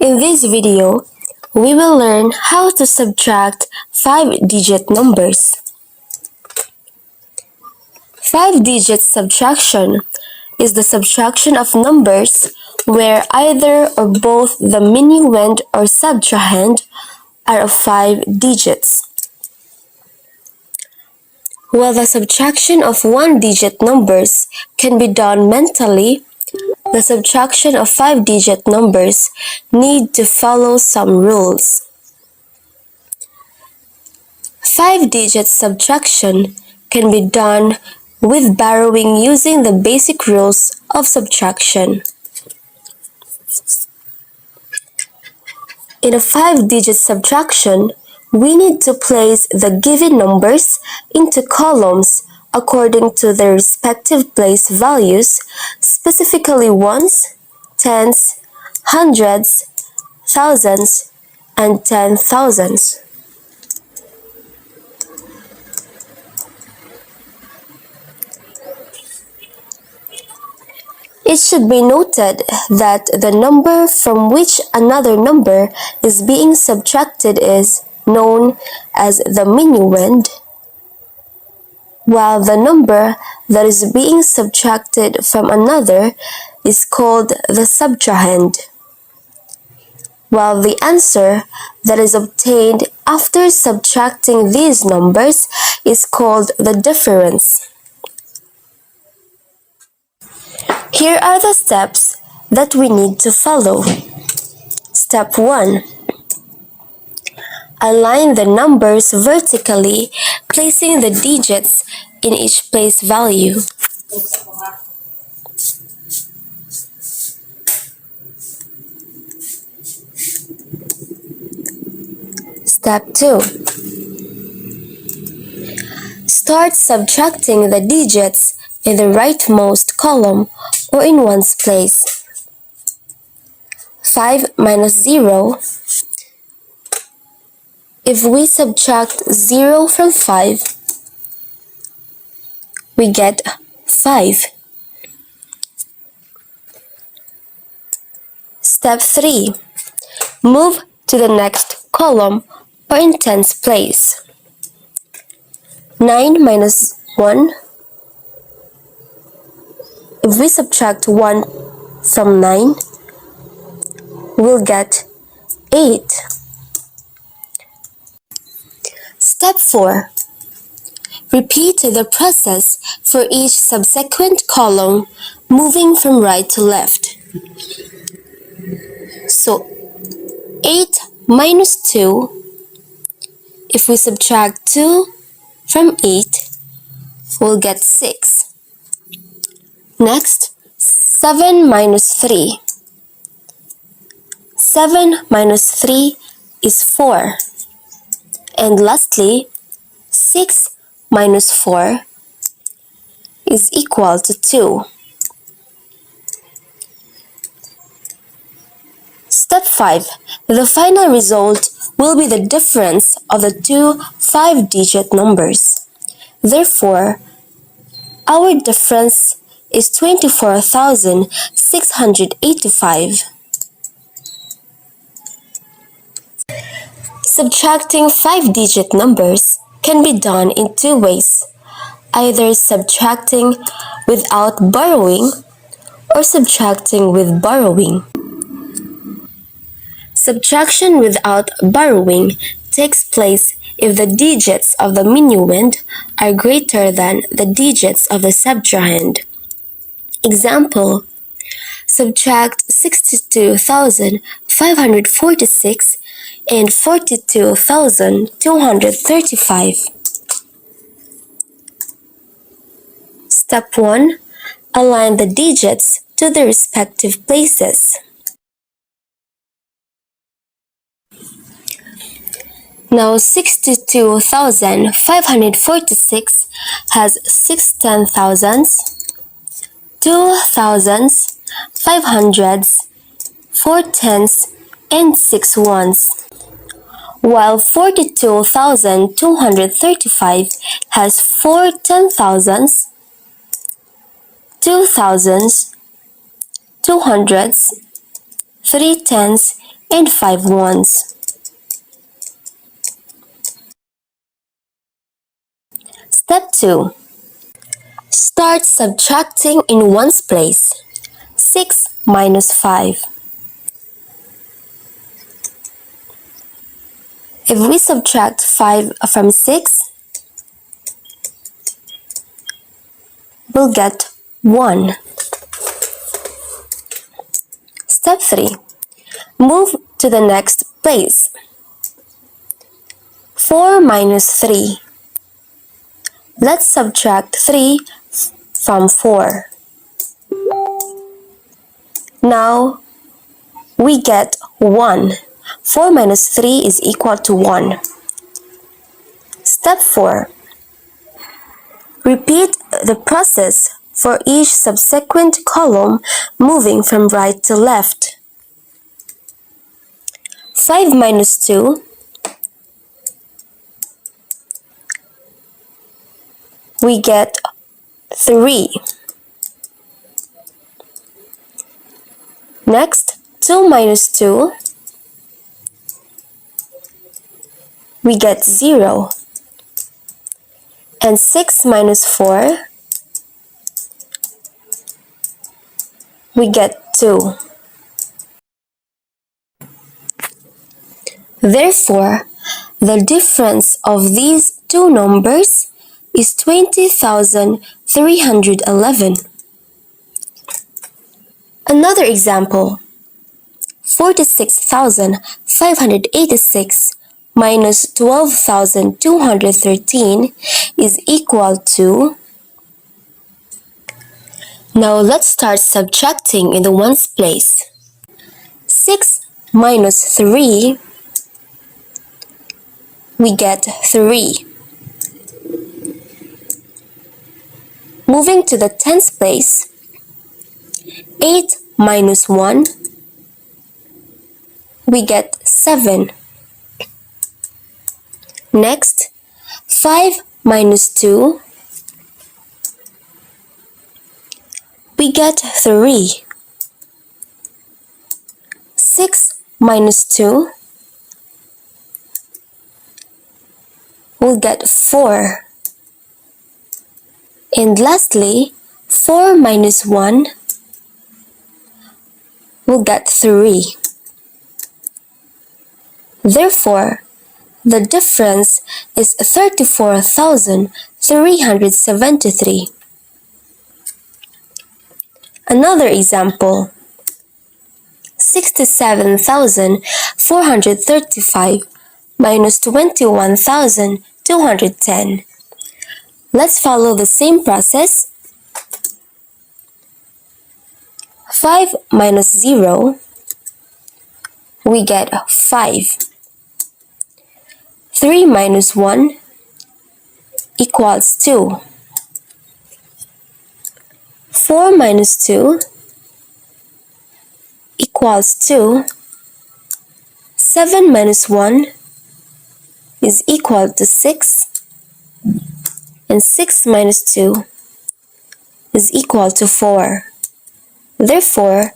In this video, we will learn how to subtract 5-digit numbers. 5-digit subtraction is the subtraction of numbers where either or both the minuend or subtrahend are of 5 digits. While the subtraction of 1-digit numbers can be done mentally, the subtraction of 5-digit numbers need to follow some rules. 5-digit subtraction can be done with borrowing using the basic rules of subtraction. In a 5-digit subtraction, we need to place the given numbers into columns according to their respective place values, specifically ones, tens, hundreds, thousands, and 10,000s. It should be noted that the number from which another number is being subtracted is known as the minuend, while the number that is being subtracted from another is called the subtrahend, while the answer that is obtained after subtracting these numbers is called the difference. Here are the steps that we need to follow. Step 1. Align the numbers vertically, placing the digits in each place value. Step 2. Start subtracting the digits in the rightmost column or in one's place. 5 minus 0. If we subtract 0 from 5, we get 5. Step 3. Move to the next column or in tens place. 9 minus 1. If we subtract 1 from 9, we'll get 8. Step 4. Repeat the process for each subsequent column, moving from right to left. So, 8 minus 2, if we subtract 2 from 8, we'll get 6. Next, 7 minus 3. 7 minus 3 is 4. And lastly, 6 minus 4 is equal to 2. Step 5. The final result will be the difference of the two 5-digit numbers. Therefore, our difference is 24,685. Subtracting 5-digit numbers can be done in two ways, either subtracting without borrowing or subtracting with borrowing. Subtraction without borrowing takes place if the digits of the minuend are greater than the digits of the subtrahend. Example: subtract 62,546 and 42,235. Step 1. Align the digits to their respective places. Now 62,546 has 6 10,000s, 2 thousands, 500s, 4 tens, and 6 ones, while 42,235 has 4 10,000s, 2 thousands, 2 hundreds, 3 tens, and 5 ones. Step 2. Start subtracting in ones place. 6 minus 5. If we subtract 5 from 6, we'll get 1. Step 3. Move to the next place. 4 minus 3. Let's subtract 3 from 4. Now we get 1. 4 minus 3 is equal to 1. Step 4. Repeat the process for each subsequent column, moving from right to left. 5 minus 2, we get 3. Next, 2 minus 2, we get 0. And 6 minus 4, we get 2. Therefore, the difference of these two numbers is 20,311. Another example, 46,586 minus 12,213 is equal to... Now let's start subtracting in the ones place. 6 minus 3, we get 3. Moving to the tens place, 8 minus 1, we get 7. Next, 5 minus 2, we get 3. 6 minus 2, we'll get 4. And lastly, 4 minus 1, we'll get 3. Therefore, the difference is 34,373. Another example, 67,435 minus 21,210. Let's follow the same process. 5 minus 0, we get 5. 3 minus 1 equals 2. 4 minus 2 equals 2. 7 minus 1 is equal to 6. And 6 minus 2 is equal to 4. Therefore,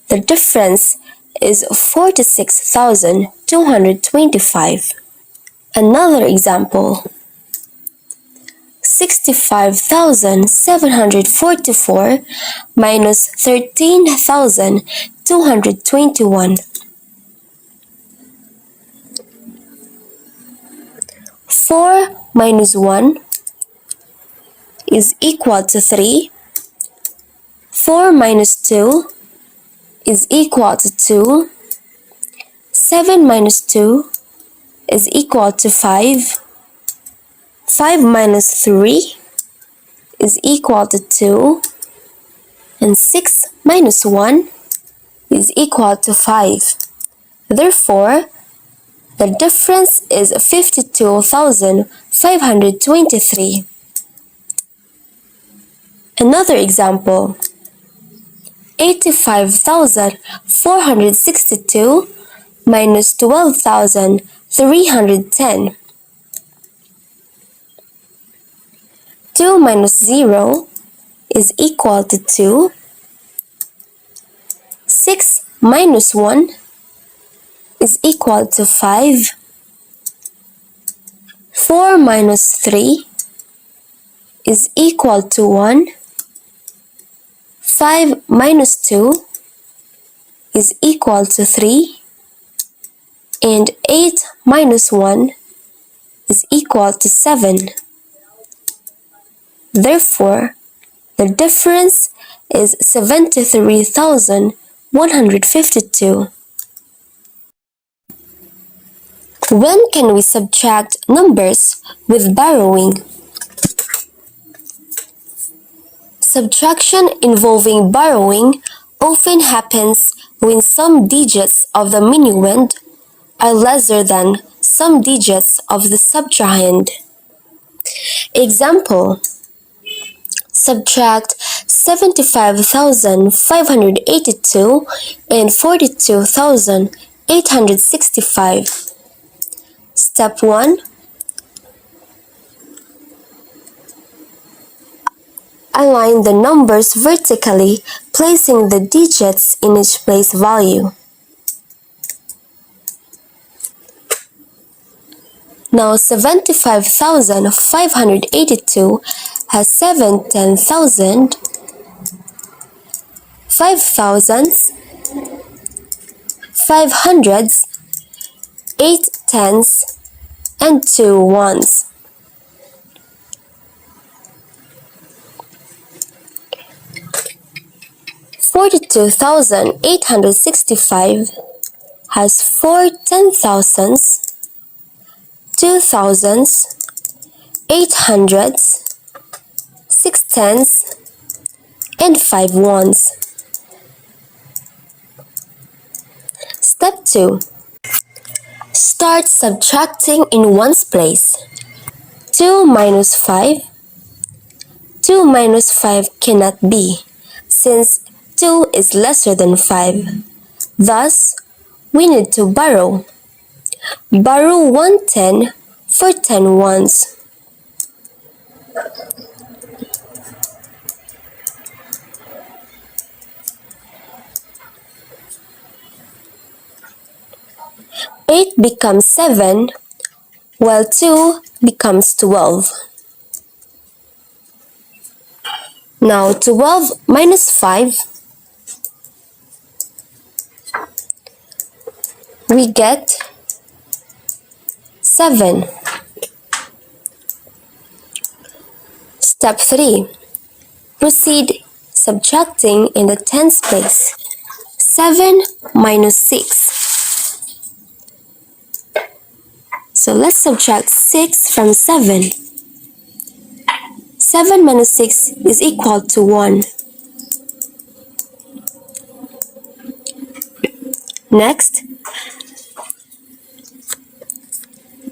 the difference is 46,225. Another example, 65,744 minus 13,221. 4 minus 1 is equal to 3. 4 minus 2 is equal to 2. 7 minus 2 is equal to 5. 5 minus 3 is equal to 2. And 6 minus 1 is equal to 5. Therefore, the difference is 52,523. Another example, 85,462 minus 12,310. 2 minus 0 is equal to 2. 6 minus 1 is equal to 5. 4 minus 3 is equal to 1. 5 minus 2 is equal to 3. And 8 minus 1 is equal to 7. Therefore, the difference is 73,152. When can we subtract numbers with borrowing? Subtraction involving borrowing often happens when some digits of the minuend are lesser than some digits of the subtrahend. Example: subtract 75,582 and 42,865. Step 1. Align the numbers vertically, placing the digits in each place value. Now 75,582 has 7 10,000, 5 thousands, 5 hundreds, 8 tens, and 2 ones. $42,865 has 4 10,000s, 2 thousands, 8 hundreds, 6 tens, and 5 ones. Step 2. Start subtracting in ones place. 2 minus 5. 2 minus 5 cannot be, since 2 is lesser than 5. Thus, we need to borrow. Borrow 1 10 for 10 ones. Eight becomes 7, while 2 becomes 12. Now 12 minus 5, we get 7. Step 3. Proceed subtracting in the tens place. 7 minus 6. So let's subtract 6 from 7. 7 minus 6 is equal to 1. Next,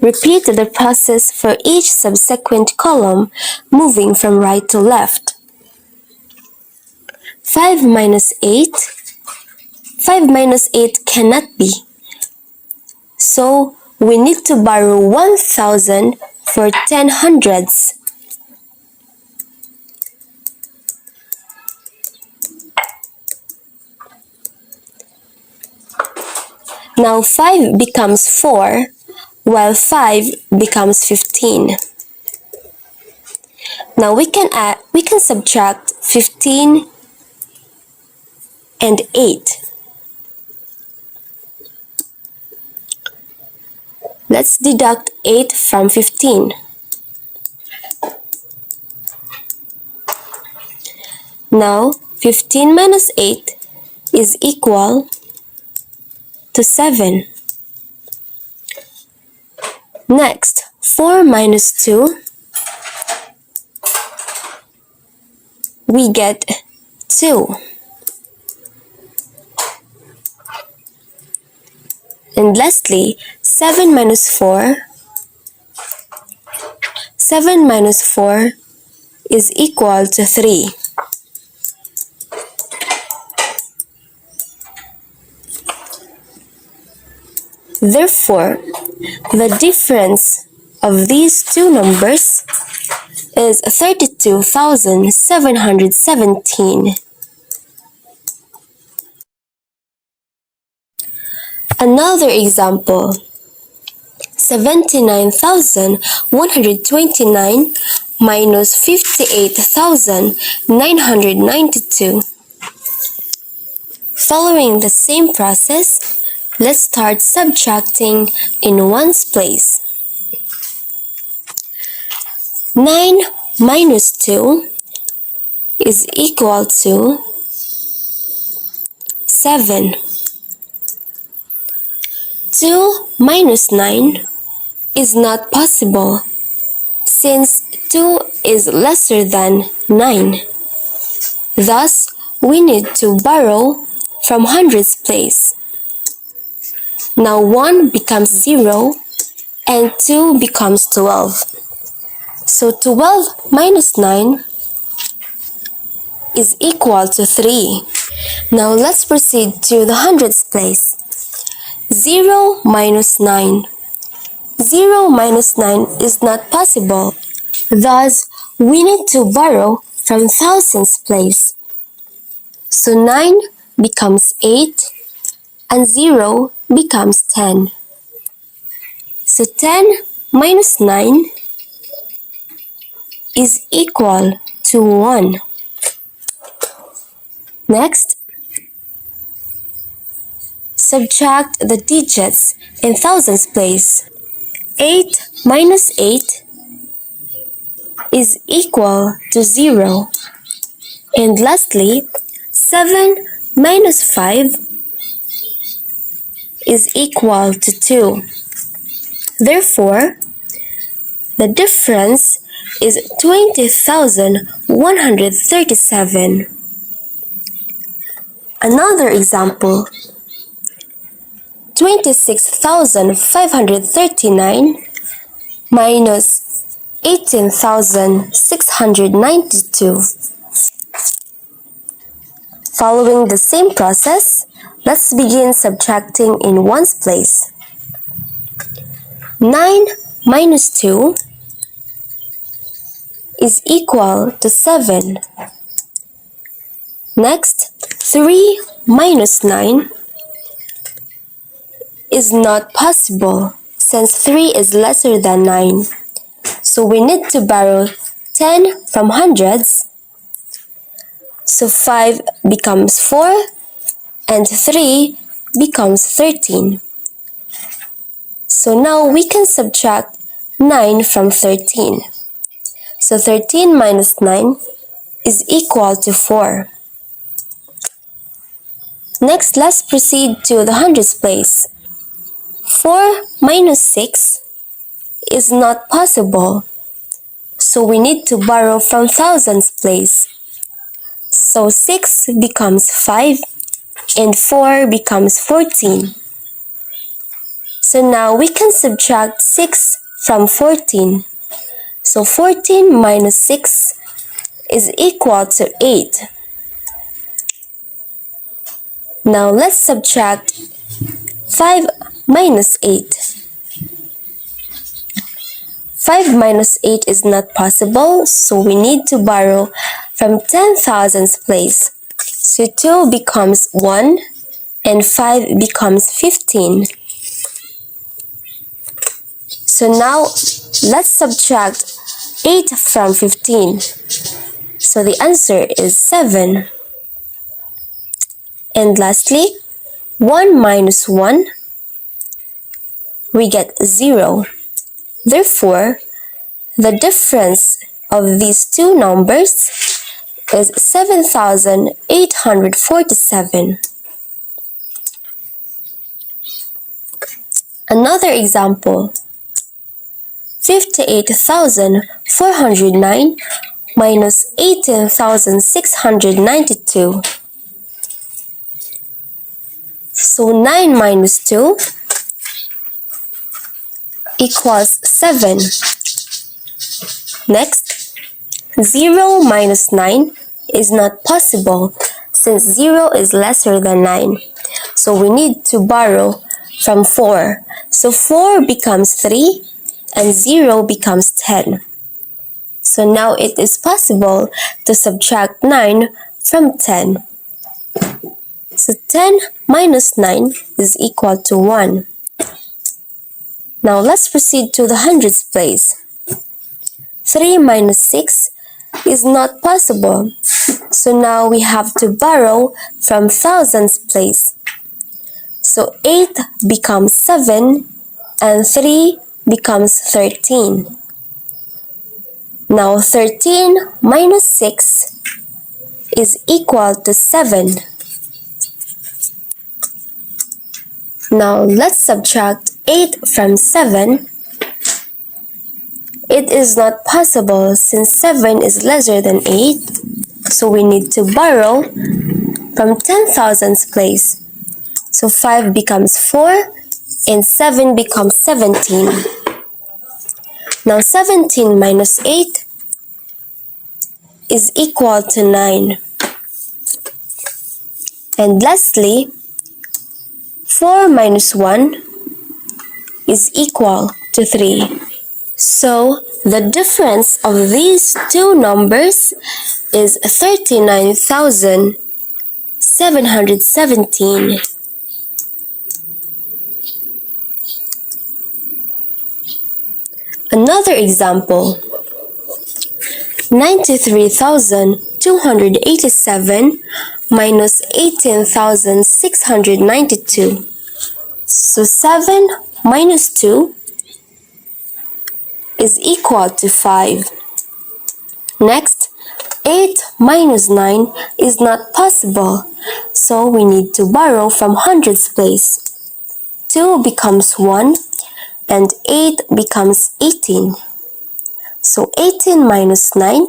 repeat the process for each subsequent column, moving from right to left. 5 minus 8. 5 minus 8 cannot be. So, we need to borrow 1,000 for 10 hundreds. Now 5 becomes 4, while 5 becomes 15. Now we can subtract 15 and 8. Let's deduct 8 from 15. Now 15 minus 8 is equal to 7. Next, 4 minus 2, we get 2. And lastly, 7 minus 4. 7 minus 4 is equal to 3. Therefore, the difference of these two numbers is 32,717. Another example, 79,129 minus 58,992. Following the same process, let's start subtracting in ones place. 9 minus 2 is equal to 7. 2 minus 9 is not possible since 2 is lesser than 9. Thus, we need to borrow from hundreds place. Now 1 becomes 0 and 2 becomes 12. So 12 minus 9 is equal to 3. Now let's proceed to the hundreds place. 0 minus 9. 0 minus 9 is not possible. Thus, we need to borrow from thousands place. So 9 becomes 8 and 0 becomes 10. So 10 minus 9 is equal to 1. Next, subtract the digits in thousands place. 8 minus 8 is equal to 0. And lastly, 7 minus 5 is equal to 2. Therefore, the difference is 20,137. Another example, 26,539 minus 18,692. Following the same process, let's begin subtracting in ones place. 9 minus 2 is equal to 7. Next, 3 minus 9 is not possible since 3 is lesser than 9. So we need to borrow 10 from hundreds. So 5 becomes 4 and 3 becomes 13. So now we can subtract 9 from 13. So 13 minus 9 is equal to 4. Next, let's proceed to the hundreds place. 4 minus 6 is not possible. So we need to borrow from thousands place. So 6 becomes 5 and 4 becomes 14. So now we can subtract 6 from 14. So 14 minus 6 is equal to 8. Now let's subtract 5 minus 8. 5 minus 8 is not possible, so we need to borrow from 10,000s place. So 2 becomes 1 and 5 becomes 15. So now let's subtract 8 from 15. So the answer is 7. And lastly, 1 minus 1, we get 0. Therefore, the difference of these two numbers is 7,847. Another example, 58,409 minus 18,692. So 9 minus 2 equals 7. Next, 0 minus 9 is not possible since 0 is lesser than 9. So we need to borrow from 4. So 4 becomes 3 and 0 becomes 10. So now it is possible to subtract 9 from 10. So 10 minus 9 is equal to 1. Now let's proceed to the hundreds place. 3 minus 6 is not possible. So now we have to borrow from thousands place. So 8 becomes 7 and 3 becomes 13. Now 13 minus 6 is equal to 7. Now let's subtract 8 from 7. It is not possible since 7 is lesser than 8. So we need to borrow from 10,000's place. So 5 becomes 4 and 7 becomes 17. Now 17 minus 8 is equal to 9. And lastly, 4 minus 1 is equal to 3. So the difference of these two numbers is 39,717. Another example, 93,287 minus 18,692. So 7 minus 2 is equal to 5. Next, 8 minus 9 is not possible, so we need to borrow from hundreds place. 2 becomes 1 and 8 becomes 18. So 18 minus 9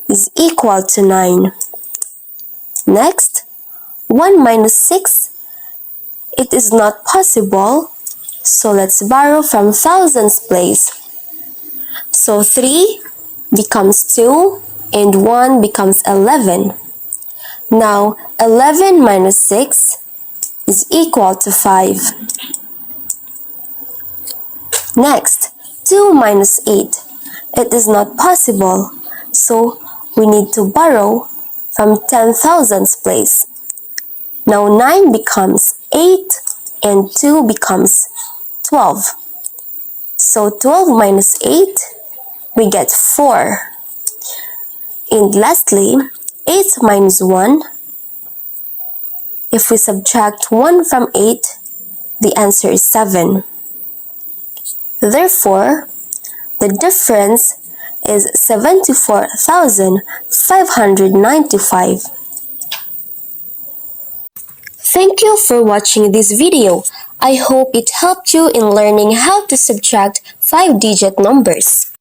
is equal to 9. Next, 1 minus 6, it is not possible, so let's borrow from thousands place. So 3 becomes 2 and 1 becomes 11. Now 11 minus 6 is equal to 5. Next, 2 minus 8. It is not possible, so we need to borrow from 10,000's place. Now 9 becomes 8 and 2 becomes 12. So 12 minus 8, we get 4. And lastly, 8 minus 1, if we subtract 1 from 8, the answer is 7. Therefore, the difference is 74,595. Thank you for watching this video. I hope it helped you in learning how to subtract 5-digit numbers.